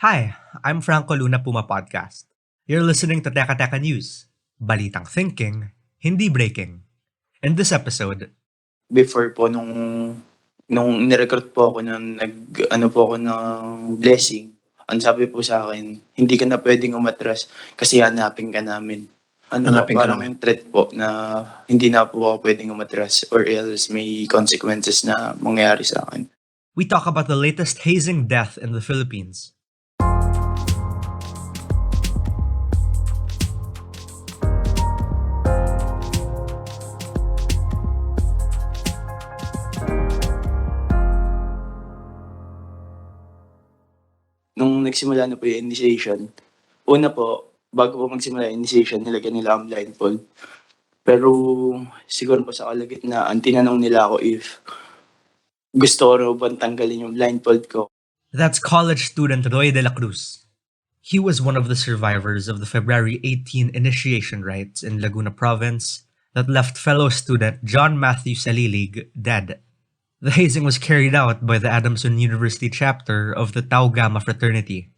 Hi, I'm Franco Luna Puma Podcast. You're listening to Teka Teka News. Balitang thinking, hindi breaking. In this episode, Before po nung ni-recruit po ako nag-ano po ako ng blessing, ang sabi po sa akin, "Hindi ka na puwedeng umatras kasi hanapin ka namin." Ano po, Hanapin ka parang namin. yung threat po na hindi na po ako puwedeng umatras or else may consequences na mangyayari sa akin. we talk about the latest hazing death in the Philippines. Nung nagsimula na po yung initiation, una po, bago po magsimula yung initiation, nilagyan nila ang blindfold. Pero siguro po sa kalagitnaan, tinanong nila ako if gusto ko raw bang tanggalin yung blindfold ko. That's college student Roy de la Cruz. He was one of the survivors of the February 18 initiation rites in Laguna Province that left fellow student John Matthew Salilig dead. The hazing was carried out by the Adamson University chapter of the Tau Gamma fraternity.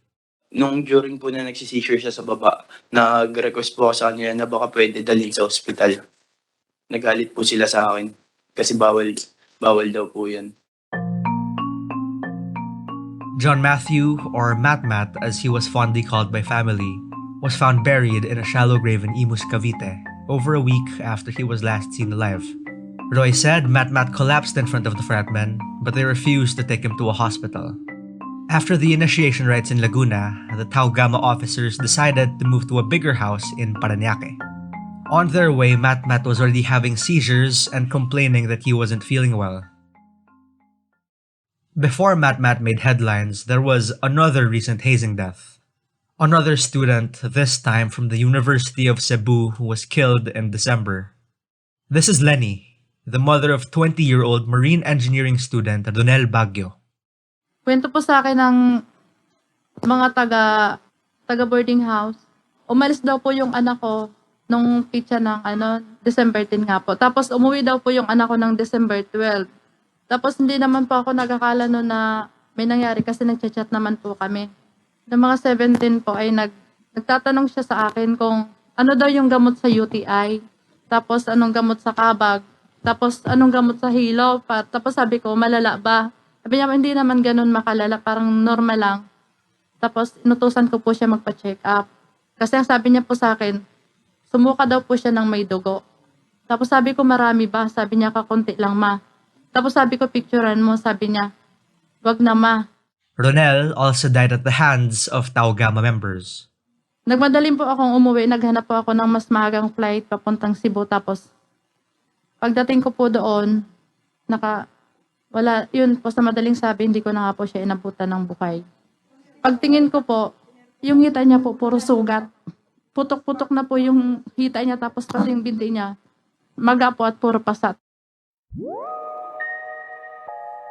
Nung during po na nagsisisure siya sa baba, nag-request po ako sa kanila na baka pwede dalhin sa ospital. Nagalit po sila sa akin kasi bawal daw po yun. John Matthew, or Matmat as he was fondly called by family, was found buried in a shallow grave in Imus, Cavite, over a week after he was last seen alive. Roy said Matmat collapsed in front of the fratmen, but they refused to take him to a hospital. After the initiation rites in Laguna, the Tau Gamma officers decided to move to a bigger house in Parañaque. On their way, Matmat was already having seizures and complaining that he wasn't feeling well. Before Matmat made headlines, there was another recent hazing death. Another student, this time from the University of Cebu, who was killed in December. This is Lenny, the mother of 20-year-old marine engineering student Donel Baguio. Kwento po sa akin ng mga taga boarding house. Umalis daw po yung anak ko nung pitsa ng December 10 nga po. Tapos umuwi daw po yung anak ko ng December 12. Tapos hindi naman po ako nagakala no na may nangyari kasi nagchat-chat naman po kami. Ng mga 17 po ay nagtatanong siya sa akin kung ano daw yung gamot sa UTI. Tapos anong gamot sa kabag. Tapos anong gamot sa hilaw pa. Tapos sabi ko, malala ba? Sabi niya, hindi naman ganun makalala, parang normal lang. Tapos inutusan ko po siya magpa-check up. Kasi ang sabi niya po sa akin, sumuka daw po siya ng may dugo. Tapos sabi ko, marami ba? Sabi niya, kakunti lang ma. Tapos sabi ko, picturean mo. Sabi niya, wag na ma. Ronel also died at the hands of Tau Gamma members. Nagmadaling po akong umuwi. Naghanap po ako ng mas maagang flight papuntang Cebu. Tapos pagdating ko po doon, wala, yun po sa madaling sabi, hindi ko na nga po siya inabutan ng buhay. Pagtingin ko po, yung hita niya po, puro sugat. Putok-putok na po yung hita niya, tapos pati yung binti niya, maga po at puro pasat.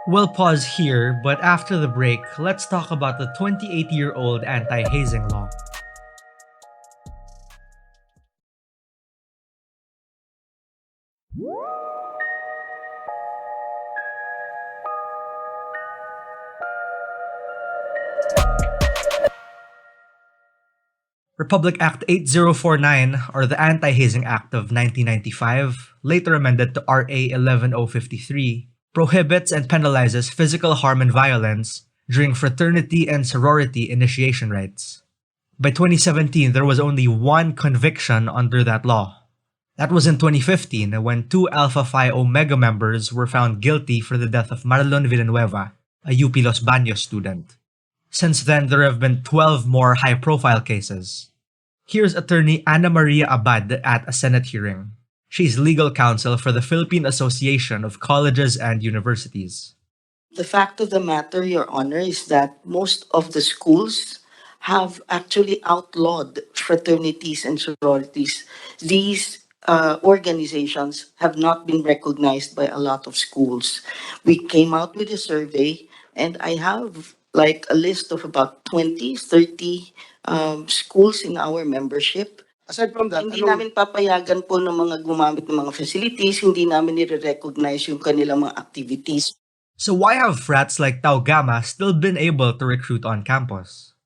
We'll pause here, but after the break, let's talk about the 28-year-old anti-hazing law. Republic Act 8049, or the Anti-Hazing Act of 1995, later amended to RA 11053, prohibits and penalizes physical harm and violence during fraternity and sorority initiation rites. By 2017, there was only one conviction under that law. That was in 2015 when two Alpha Phi Omega members were found guilty for the death of Marlon Villanueva, a UP Los Baños student. Since then, there have been 12 more high-profile cases. Here's attorney Ana Maria Abad at a Senate hearing. She's legal counsel for the Philippine Association of Colleges and Universities. The fact of the matter, Your Honor, is that most of the schools have actually outlawed fraternities and sororities. These organizations have not been recognized by a lot of schools. We came out with a survey, and I have like a list of about 20, 30 schools in our membership. Aside from that, Hindi namin papayagan po ng mga gumamit ng mga facilities, hindi namin nire-recognize yung kanilang mga activities. So why have frats like Tau Gamma still been able to recruit on campus?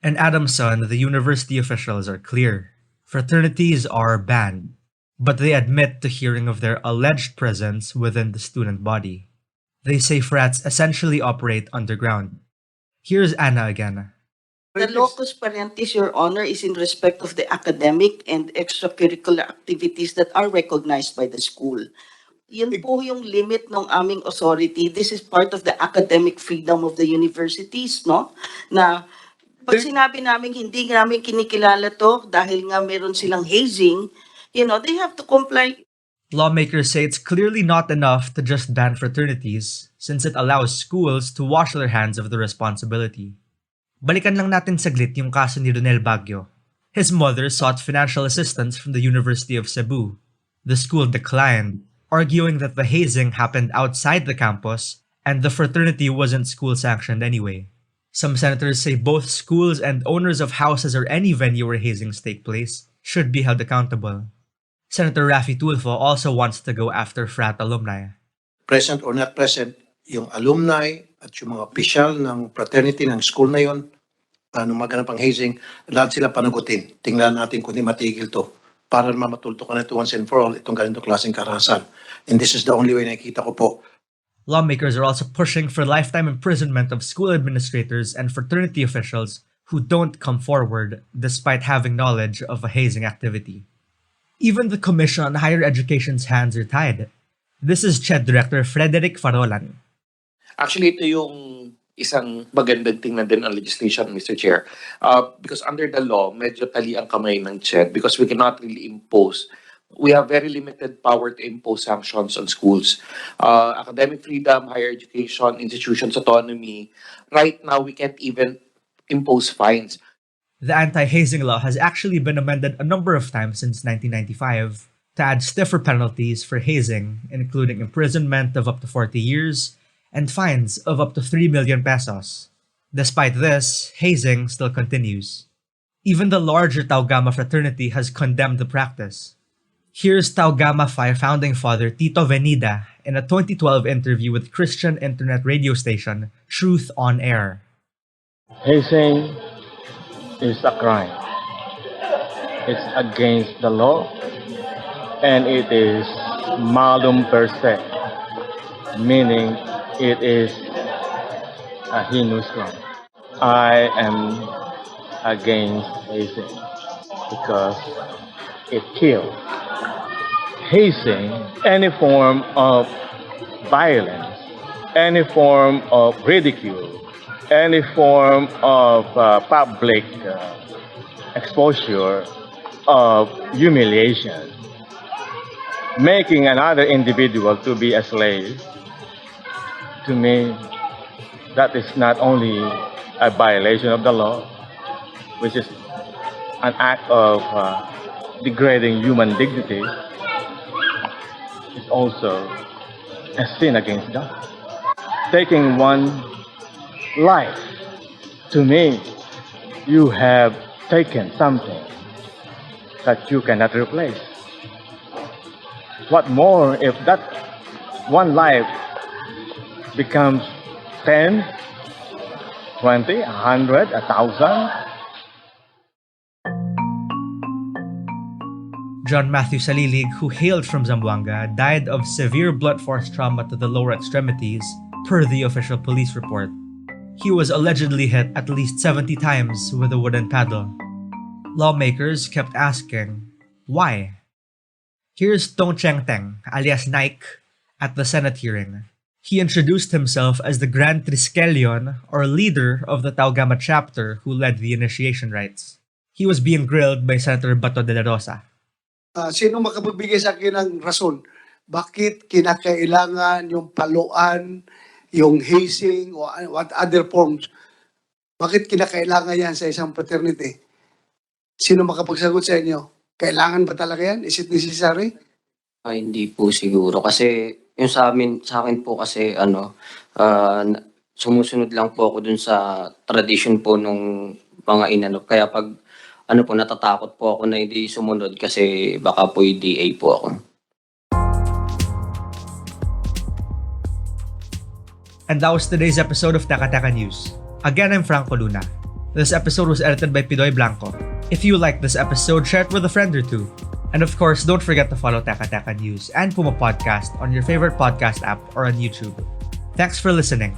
In Adamson, the university officials are clear. Fraternities are banned, but they admit to hearing of their alleged presence within the student body. They say frats essentially operate underground. Here's Anna again. The locus parentis, Your Honor, is in respect of the academic and extracurricular activities that are recognized by the school. Yun po yung limit ng aming authority. This is part of the academic freedom of the universities, no? Na pag sinabi namin hindi namin kinikilala to dahil nga meron silang hazing, they have to comply. Lawmakers say it's clearly not enough to just ban fraternities, since it allows schools to wash their hands of the responsibility. Balikan lang natin saglit yung kaso ni Ronel Baguio. His mother sought financial assistance from the University of Cebu. The school declined, arguing that the hazing happened outside the campus and the fraternity wasn't school-sanctioned anyway. Some senators say both schools and owners of houses or any venue where hazings take place should be held accountable. Senator Raffy Tulfo also wants to go after frat alumni. Present or not present, yung alumni at yung mga opisyal ng fraternity ng school na yon, nung maganap ang hazing, lahat sila panagutin. Tingnan natin kung di matigil to para mamatulto ka na ito once and for all itong ganito klaseng karahasan. And this is the only way nakikita ko po. Lawmakers are also pushing for lifetime imprisonment of school administrators and fraternity officials who don't come forward despite having knowledge of a hazing activity. Even the Commission on Higher Education's hands are tied. This is CHED Director Frederick Farolan. Actually, ito yung isang magandang tingnan din ang legislation, Mr. Chair. Because under the law, medyo tali ang kamay ng CHED because we cannot really impose. We have very limited power to impose sanctions on schools. Academic freedom, higher education, institutions' autonomy. Right now, we can't even impose fines. The anti-hazing law has actually been amended a number of times since 1995 to add stiffer penalties for hazing, including imprisonment of up to 40 years and fines of up to 3 million pesos. Despite this, hazing still continues. Even the larger Tau Gamma fraternity has condemned the practice. Here's Tau Gamma Phi founding father Tito Venida in a 2012 interview with Christian internet radio station Truth on Air. Hazing is a crime. It's against the law and it is malum per se, meaning it is a heinous crime. I am against hazing because it kills. Hazing, any form of violence, any form of ridicule, any form of public exposure of humiliation, making another individual to be a slave, to me, that is not only a violation of the law, which is an act of degrading human dignity, it's also a sin against God. Taking one life, to me, you have taken something that you cannot replace. What more if that one life becomes 10, 20, 100, 1,000? John Matthew Salilig, who hailed from Zamboanga, died of severe blunt force trauma to the lower extremities, per the official police report. He was allegedly hit at least 70 times with a wooden paddle. Lawmakers kept asking, why? Here's Tong Cheng Teng, alias Nike, at the Senate hearing. He introduced himself as the Grand Triskelion, or leader of the Tau Gamma chapter who led the initiation rites. He was being grilled by Senator Bato de la Rosa. Sino makapagbigay sa akin ng rason? Bakit kinakailangan yung paluan, yung hazing, o what other forms? Bakit kinakailangan yan sa isang fraternity? Sino makapagsagot sa inyo? Kailangan ba talaga yan? Is it necessary? Hindi po siguro kasi yung sa akin po kasi sumusunod lang po ako dun sa tradition po nung mga inano. Kaya pag natatakot po ako na hindi sumunod kasi baka po yung DA po ako. And that was today's episode of Taka Taka News. Again, I'm Franco Luna. This episode was edited by Pidoy Blanco. If you liked this episode, share it with a friend or two. And of course, don't forget to follow Teka Teka News and Puma Podcast on your favorite podcast app or on YouTube. Thanks for listening.